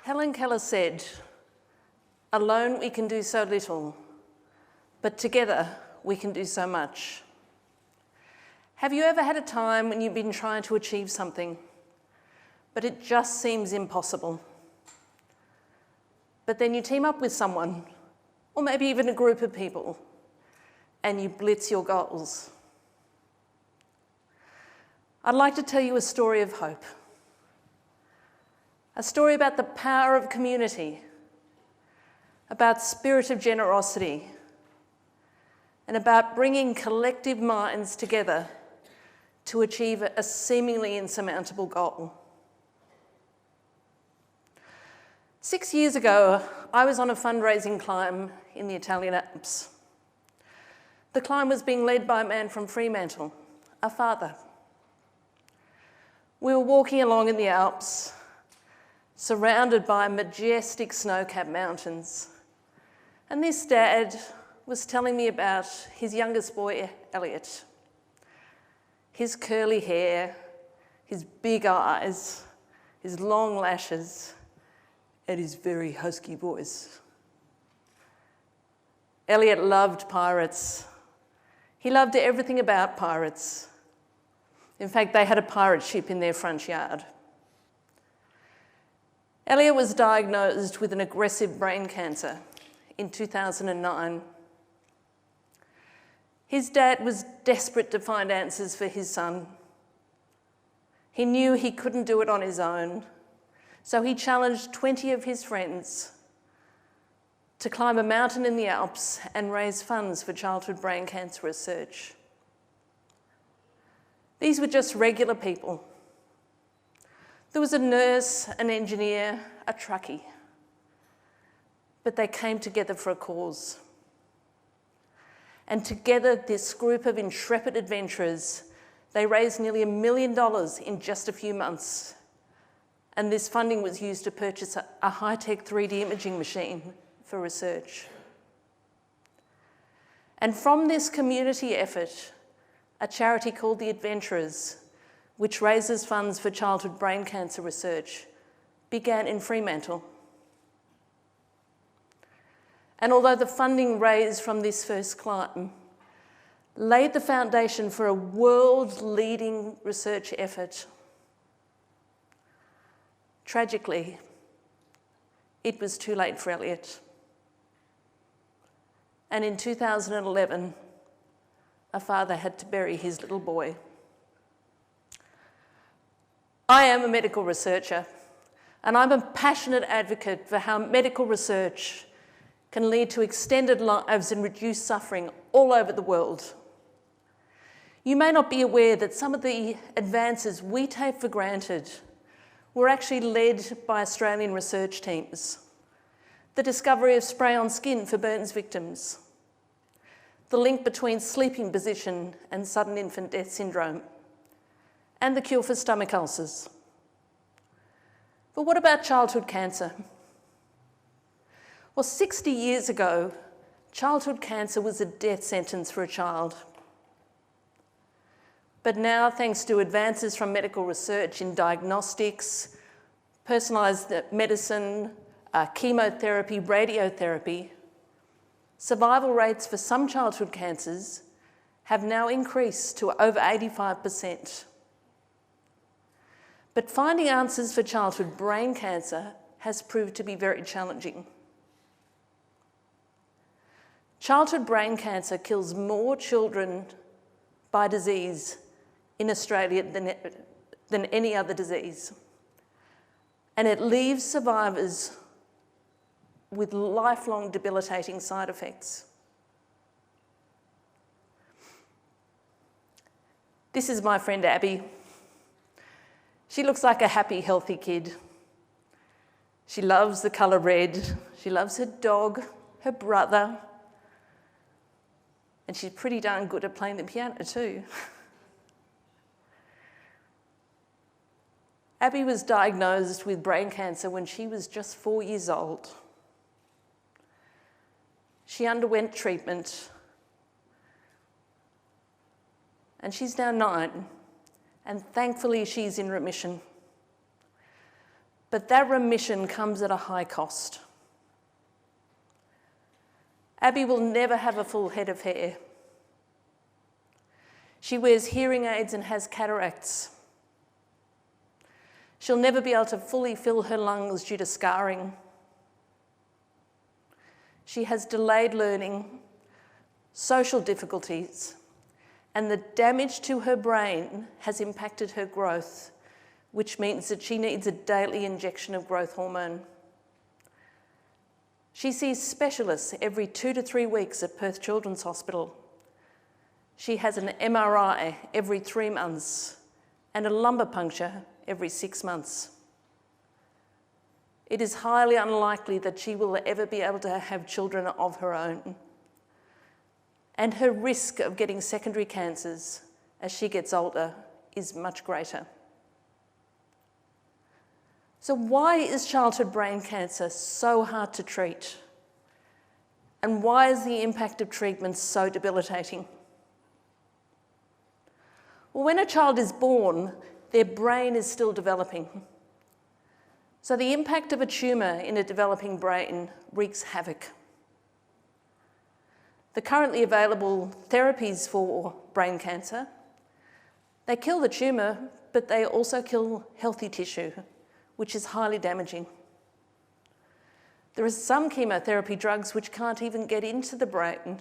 Helen Keller said, "Alone we can do so little, but together we can do so much." Have you ever had a time when you've been trying to achieve something, but it just seems impossible? But then you team up with someone, or maybe even a group of people, and you blitz your goals. I'd like to tell you a story of hope. A story about the power of community, about spirit of generosity, and about bringing collective minds together to achieve a seemingly insurmountable goal. 6 years ago, I was on a fundraising climb in the Italian Alps. The climb was being led by a man from Fremantle, a father. We were walking along in the Alps, surrounded by majestic snow-capped mountains. And this dad was telling me about his youngest boy, Elliot. His curly hair, his big eyes, his long lashes, and his very husky voice. Elliot loved pirates. He loved everything about pirates. In fact, they had a pirate ship in their front yard. Elliot was diagnosed with an aggressive brain cancer in 2009. His dad was desperate to find answers for his son. He knew he couldn't do it on his own, so he challenged 20 of his friends to climb a mountain in the Alps and raise funds for childhood brain cancer research. These were just regular people. There was a nurse, an engineer, a truckie. But they came together for a cause. And together, this group of intrepid adventurers, they raised nearly $1 million in just a few months. And this funding was used to purchase a high-tech 3D imaging machine for research. And from this community effort, a charity called the Adventurers, which raises funds for childhood brain cancer research, began in Fremantle. And although the funding raised from this first climb laid the foundation for a world-leading research effort, tragically, it was too late for Elliot. And in 2011, a father had to bury his little boy. I am a medical researcher, and I'm a passionate advocate for how medical research can lead to extended lives and reduce suffering all over the world. You may not be aware that some of the advances we take for granted were actually led by Australian research teams. The discovery of spray-on skin for burns victims, the link between sleeping position and sudden infant death syndrome, and the cure for stomach ulcers. But what about childhood cancer? Well, 60 years ago, childhood cancer was a death sentence for a child. But now, thanks to advances from medical research in diagnostics, personalised medicine, chemotherapy, radiotherapy, survival rates for some childhood cancers have now increased to over 85%. But finding answers for childhood brain cancer has proved to be very challenging. Childhood brain cancer kills more children by disease in Australia than any other disease. And it leaves survivors with lifelong debilitating side effects. This is my friend Abbi. She looks like a happy, healthy kid. She loves the colour red. She loves her dog, her brother, and she's pretty darn good at playing the piano too. Abbi was diagnosed with brain cancer when she was just 4 years old. She underwent treatment, and she's now 9, and thankfully she's in remission. But that remission comes at a high cost. Abbi will never have a full head of hair. She wears hearing aids and has cataracts. She'll never be able to fully fill her lungs due to scarring. She has delayed learning, social difficulties, and the damage to her brain has impacted her growth, which means that she needs a daily injection of growth hormone. She sees specialists every 2 to 3 weeks at Perth Children's Hospital. She has an MRI every 3 months and a lumbar puncture every 6 months. It is highly unlikely that she will ever be able to have children of her own. And her risk of getting secondary cancers as she gets older is much greater. So why is childhood brain cancer so hard to treat? And why is the impact of treatment so debilitating? Well, when a child is born, their brain is still developing. So the impact of a tumour in a developing brain wreaks havoc. The currently available therapies for brain cancer, they kill the tumour, but they also kill healthy tissue, which is highly damaging. There are some chemotherapy drugs which can't even get into the brain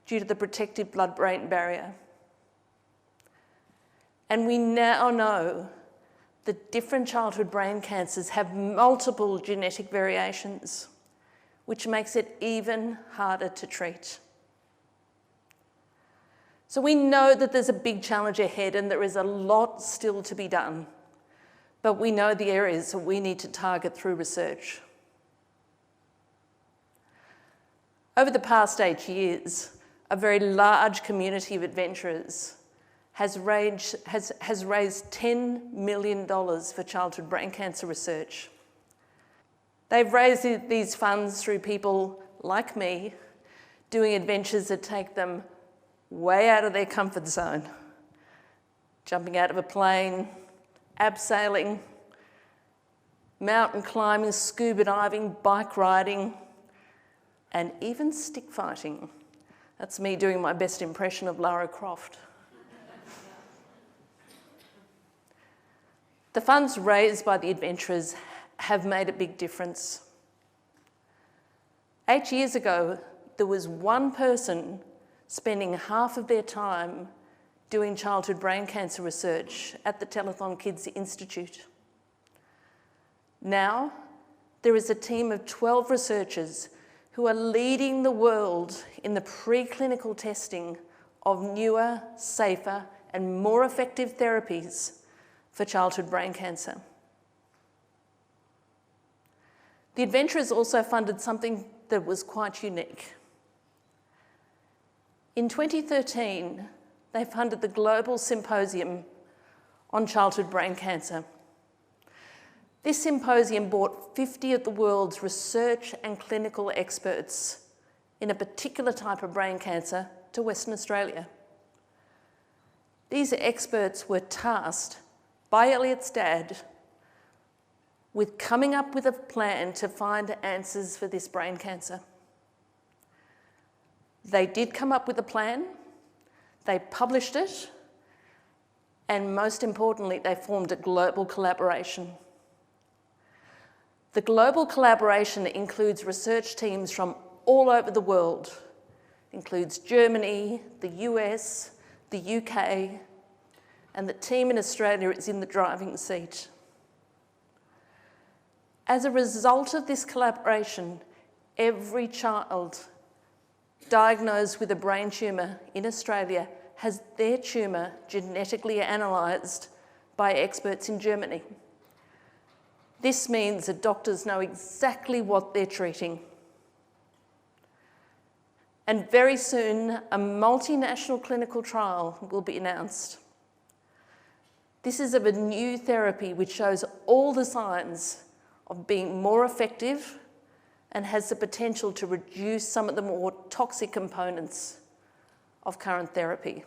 due to the protective blood-brain barrier. And we now know that different childhood brain cancers have multiple genetic variations, which makes it even harder to treat. So we know that there's a big challenge ahead and there is a lot still to be done, but we know the areas that we need to target through research. Over the past 8 years, a very large community of adventurers has raised $10 million for childhood brain cancer research. They've raised these funds through people like me doing adventures that take them way out of their comfort zone. Jumping out of a plane, abseiling, mountain climbing, scuba diving, bike riding, and even stick fighting. That's me doing my best impression of Lara Croft. The funds raised by the adventurers have made a big difference. 8 years ago, there was one person spending half of their time doing childhood brain cancer research at the Telethon Kids Institute. Now, there is a team of 12 researchers who are leading the world in the preclinical testing of newer, safer, and more effective therapies for childhood brain cancer. The adventurers also funded something that was quite unique. In 2013, they funded the Global Symposium on Childhood Brain Cancer. This symposium brought 50 of the world's research and clinical experts in a particular type of brain cancer to Western Australia. These experts were tasked by Elliot's dad with coming up with a plan to find answers for this brain cancer. They did come up with a plan, they published it, and most importantly, they formed a global collaboration. The global collaboration includes research teams from all over the world. It includes Germany, the US, the UK, and the team in Australia is in the driving seat. As a result of this collaboration, every child diagnosed with a brain tumour in Australia has their tumour genetically analysed by experts in Germany. This means that doctors know exactly what they're treating. And very soon, a multinational clinical trial will be announced. This is of a new therapy which shows all the signs of being more effective and has the potential to reduce some of the more toxic components of current therapy.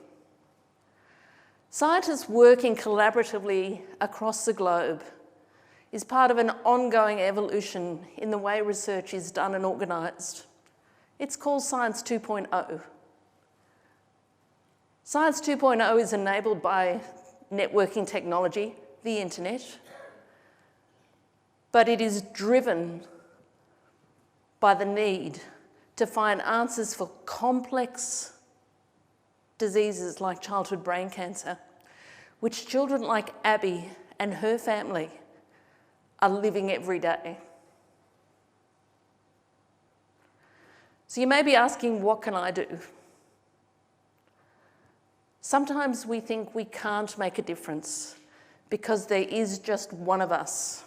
Scientists working collaboratively across the globe is part of an ongoing evolution in the way research is done and organised. It's called Science 2.0. Science 2.0 is enabled by networking technology, the internet, but it is driven by the need to find answers for complex diseases like childhood brain cancer, which children like Abbi and her family are living every day. So you may be asking, what can I do? Sometimes we think we can't make a difference because there is just one of us.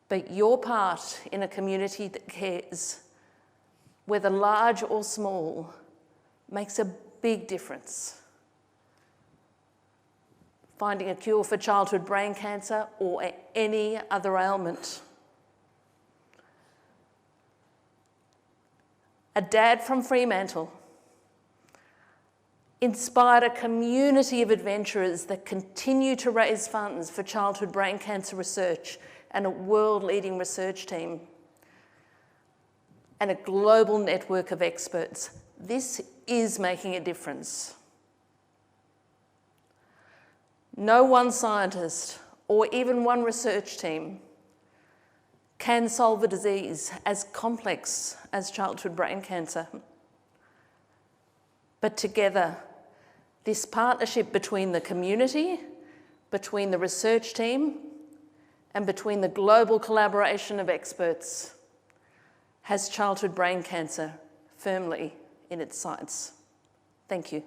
But your part in a community that cares, whether large or small, makes a big difference. Finding a cure for childhood brain cancer or any other ailment. A dad from Fremantle inspired a community of adventurers that continue to raise funds for childhood brain cancer research and a world-leading research team and a global network of experts. This is making a difference. No one scientist or even one research team can solve a disease as complex as childhood brain cancer. But together, this partnership between the community, between the research team, and between the global collaboration of experts has childhood brain cancer firmly in its sights. Thank you.